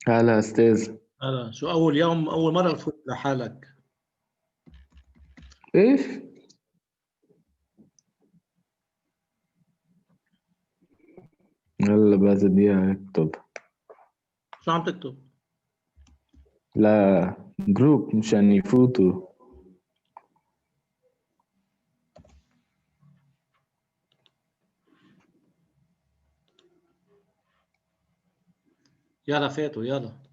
هلا استاذ. هلا، شو أول يوم أول مرة بتفوت لحالك؟ ايش؟ يلا بدي اكتب. شو عم تكتب؟ لا، جروب مشان يفوتوا. يلا فاتوا يلا.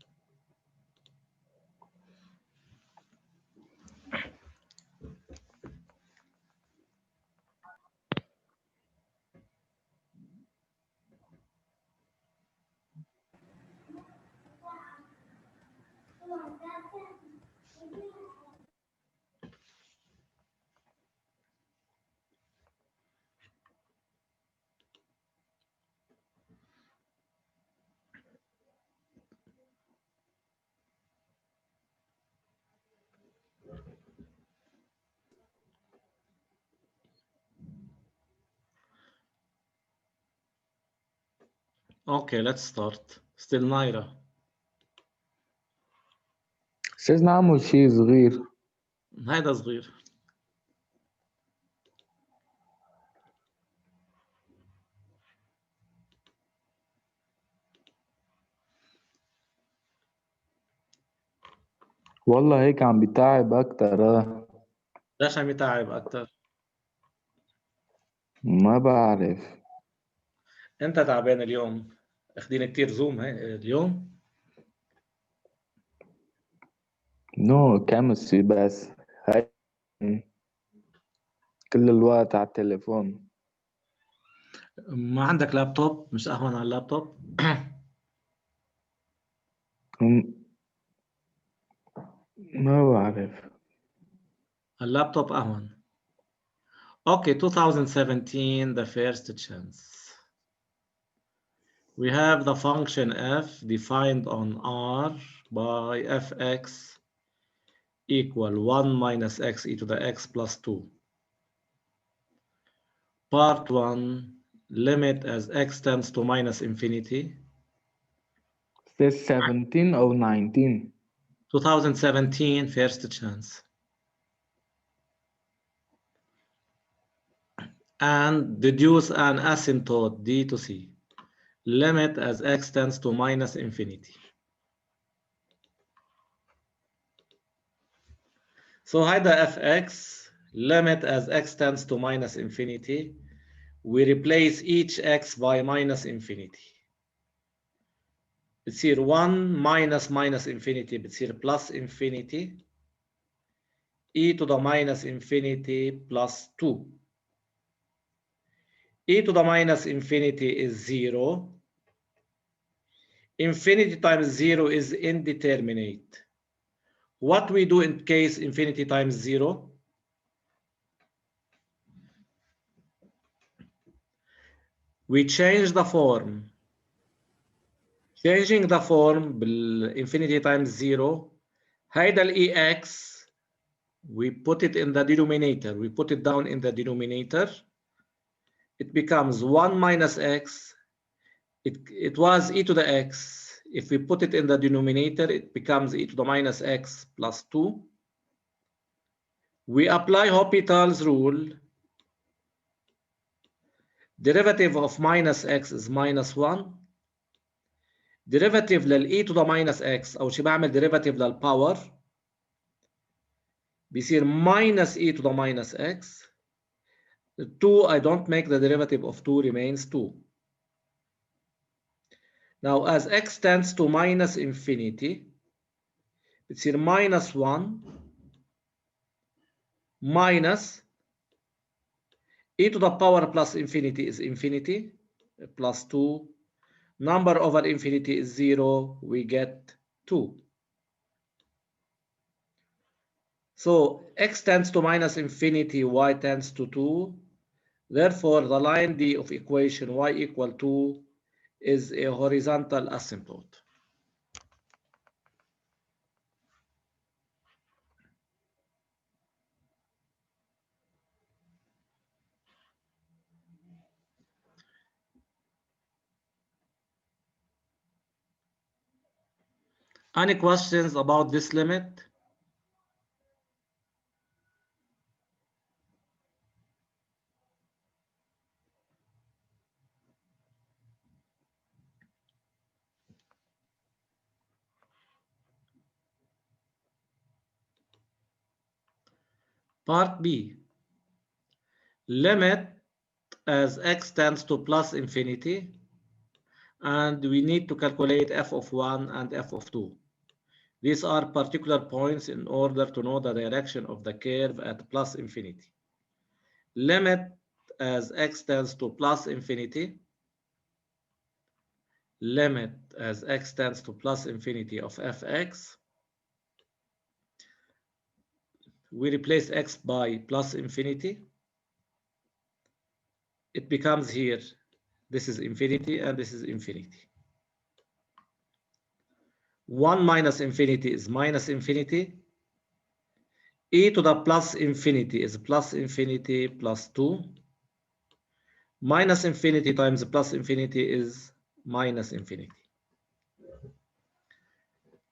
Okay, let's start. Still Naira. استاذ نعمل شي صغير. هيدا صغير. والله هيك عم بيتعب اكتر. ليش عم يتعب أكتر؟ ما بعرف. أنت تعبان اليوم. أخدين كتير زوم اليوم؟ نو كيمستري بس. هاي كل الوقت على التليفون. ما عندك لابتوب؟ مش أهون على اللابتوب؟ ما بعرف. اللابتوب أهون. Okay, 2017, the first chance. We have the function f defined on R by fx equal 1 minus x e to the x plus 2. Part 1, limit as x tends to minus infinity. استاذ 17 او 19؟ 2017, first chance. And deduce an asymptote d to c. Limit as x tends to minus infinity. So هيدا fx, limit as x tends to minus infinity. We replace each x by minus infinity. بتصير 1 minus minus infinity بتصير plus infinity e to the minus infinity plus 2. e to the minus infinity is 0. Infinity times 0 is indeterminate. What we do in case infinity times 0? We change the form. Changing the form بالinfinity times 0. هيدا ex, we put it in the denominator. We put it down in the denominator. It becomes 1 minus x. It was e to the x. If we put it in the denominator, it becomes e to the minus x plus 2. We apply Hospital's rule. Derivative of minus x is minus 1. Derivative لل e to the minus x أو شي بعمل derivative للpower بيصير minus e to the minus x. 2, I don't make the derivative of 2, remains 2. Now as x tends to minus infinity, بتصير minus 1 minus e to the power plus infinity is infinity plus 2. Number over infinity is 0. We get 2. So x tends to minus infinity, y tends to 2. Therefore, the line D of equation y equal 2 is a horizontal asymptote. Any questions about this limit? Part B. Limit as x tends to plus infinity, and we need to calculate f of 1 and f of 2. These are particular points in order to know the direction of the curve at plus infinity. Limit as x tends to plus infinity. Limit as x tends to plus infinity of fx. We replace x by plus infinity. It becomes here, this is infinity and this is infinity. 1 minus infinity is minus infinity. E to the plus infinity is plus infinity plus 2. Minus infinity times plus infinity is minus infinity.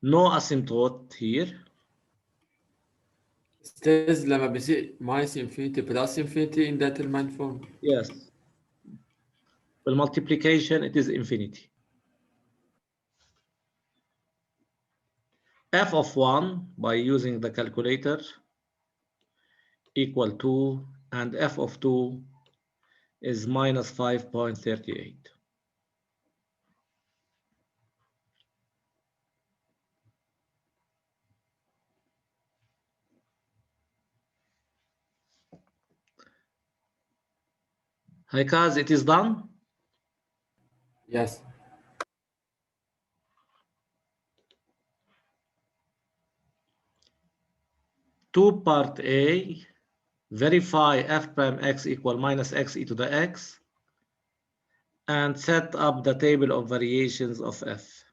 No asymptote here. استاذ لما بيصير minus infinity plus infinity in determinant form. Yes. Well, multiplication, it is infinity. F of 1 by using the calculator equal to, and f of 2 is minus 5.38. Haikaz, it is done? Yes. To part A, verify f prime x equal minus x e to the x and set up the table of variations of f.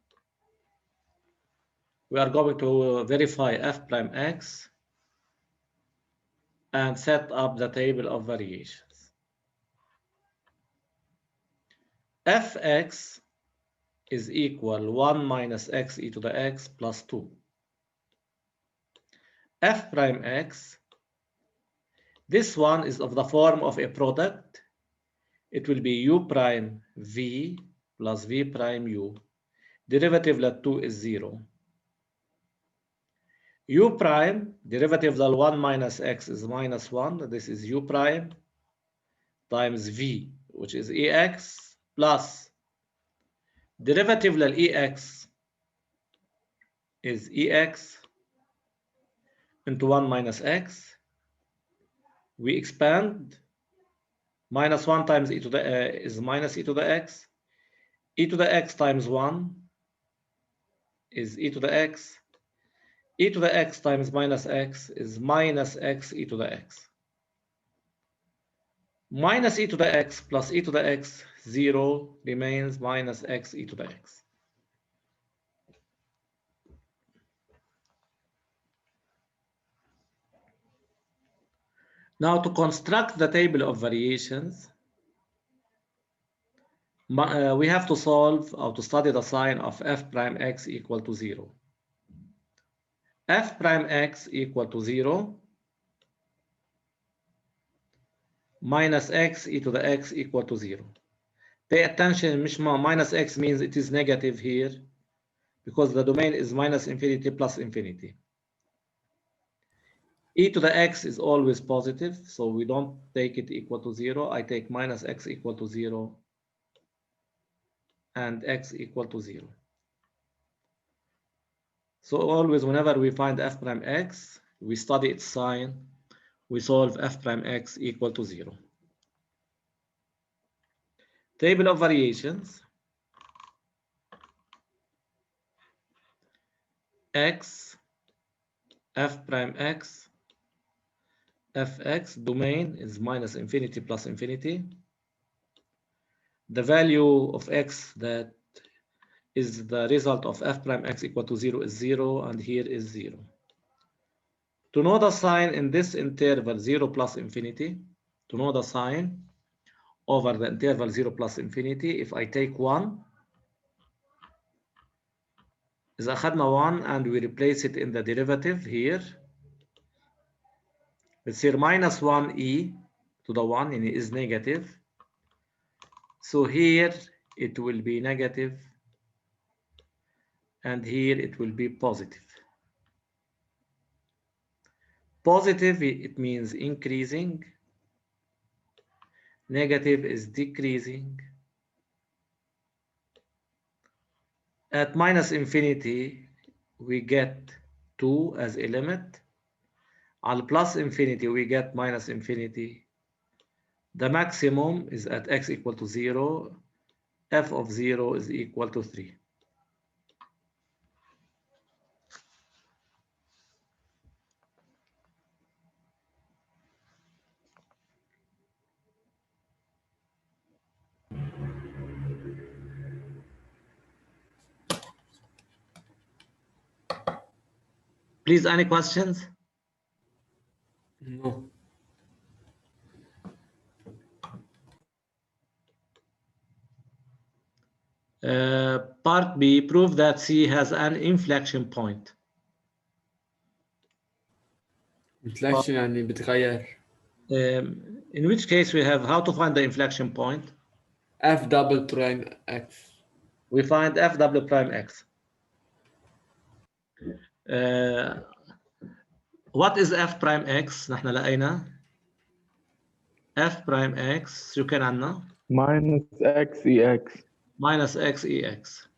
We are going to verify f prime x and set up the table of variations. Fx is equal 1 minus x e to the x plus 2. F prime x, this one is of the form of a product. It will be u prime v plus v prime u. Derivative let 2 is 0. U prime, derivative of 1 minus x is minus 1. This is u prime times v, which is ex, plus derivative of ex is ex into 1 minus x. We expand. Minus 1 times e to the is minus e to the x. E to the x times 1 is e to the x. E to the x times minus x is minus x e to the x. Minus e to the x plus e to the x, 0 remains minus x e to the x. Now to construct the table of variations, we have to solve or to study the sign of f prime x equal to 0. F prime x equal to 0 minus x e to the x equal to 0. Pay attention, minus x means it is negative here because the domain is minus infinity plus infinity. E to the x is always positive, so we don't take it equal to 0. I take minus x equal to 0 and x equal to 0. So always whenever we find f prime x, we study its sign, we solve f prime x equal to 0. Table of variations. X, f prime x, fx, domain is minus infinity plus infinity. The value of x that is the result of f prime x equal to 0 is 0, and here is 0. To know the sign in this interval 0 plus infinity, to know the sign over the interval 0 plus infinity, if I take 1, إذا أخذنا 1 and we replace it in the derivative here بتصير minus 1e to the 1 يعني is negative. So here it will be negative and here it will be positive. Positive, it means increasing. Negative is decreasing. At minus infinity, we get 2 as a limit. At plus infinity, we get minus infinity. The maximum is at x equal to 0. F of 0 is equal to 3. Please, any questions? No. Part B, prove that C has an inflection point. inflection يعني بتغير. In which case we have how to find the inflection point? F double prime X. We find F double prime X. What is F prime X? نحن لقينا F prime X شو كان عندنا؟ minus x ex. Minus X EX.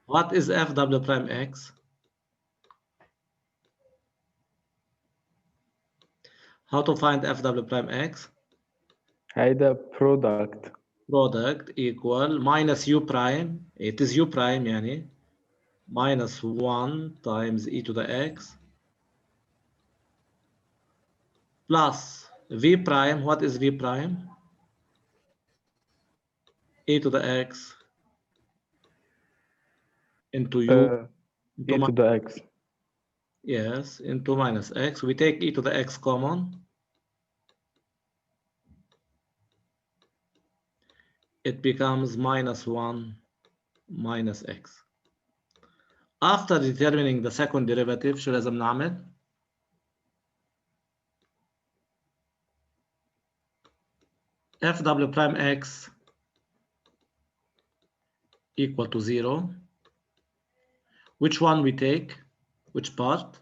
What is F double prime X? How to find F double prime X? هيدا product. Product equal minus U prime. It is U prime يعني minus 1 times e to the x plus v prime. What is v prime? E to the x into u e to the x. Yes, into minus x. We take e to the x common. It becomes minus 1 minus x. After determining the second derivative شو لازم نعمل؟ f double prime x equal to 0. Which one we take? Which part?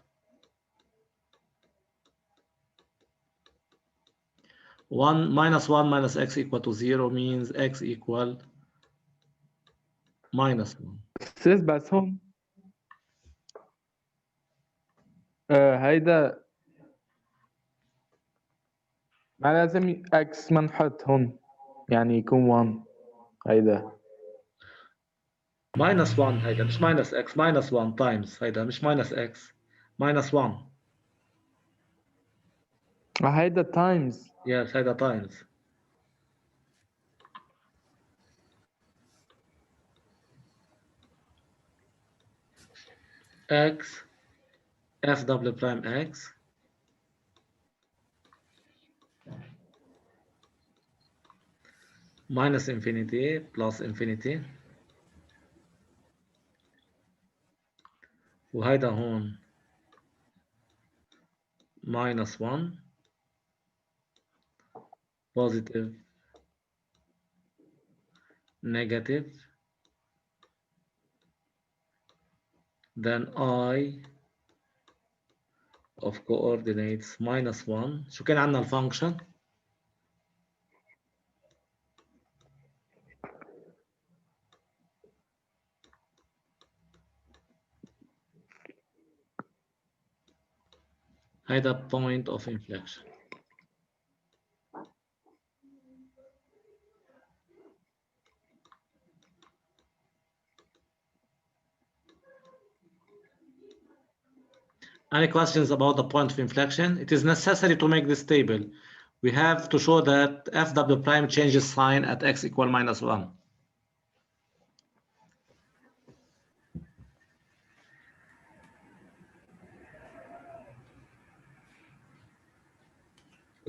1 minus x equal to 0 means x equal minus 1. أستاذ بس هون هيدا ما لازم x ما نحط هون يعني يكون 1 هيدا minus 1 هيدا مش minus x minus 1 times هيدا مش minus x minus 1. هيدا times. Yes هيدا times. X f double prime x minus infinity plus infinity وهيدا هون minus 1 positive negative then I of coordinates minus 1. شو كان عندنا الفانكشن؟ هيدا point of inflection. Any questions about the point of inflection? It is necessary to make this table. We have to show that f double prime changes sign at x equal minus 1.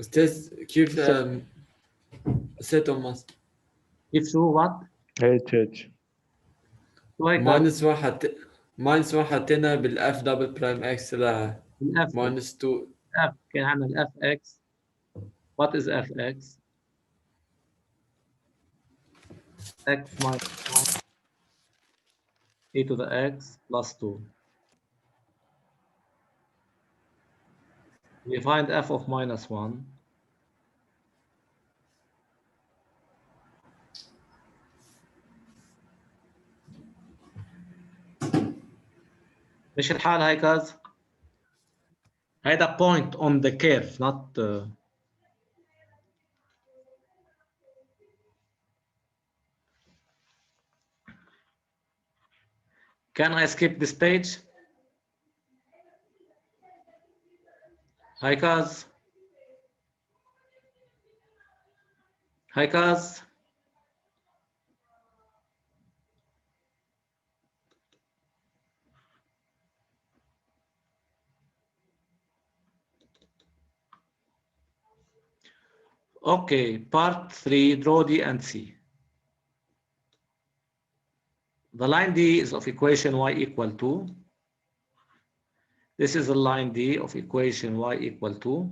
أستاذ كيف سيتو ماس؟ If so, what? H. ماينس واحد هنا بالاف دبل برايم اكس ل الاف ماينس 2. اف كان عندنا الاف اكس. what is f x؟ x minus 1 e to the x plus 2. We find f of minus 1. مش الحال هاي كاز؟ هيدا point on the curve not Can I skip this page? Hi Kaz. Hi Kaz. Okay, part 3, draw D and C. The line D is of equation y equal to. This is the line D of equation y equal to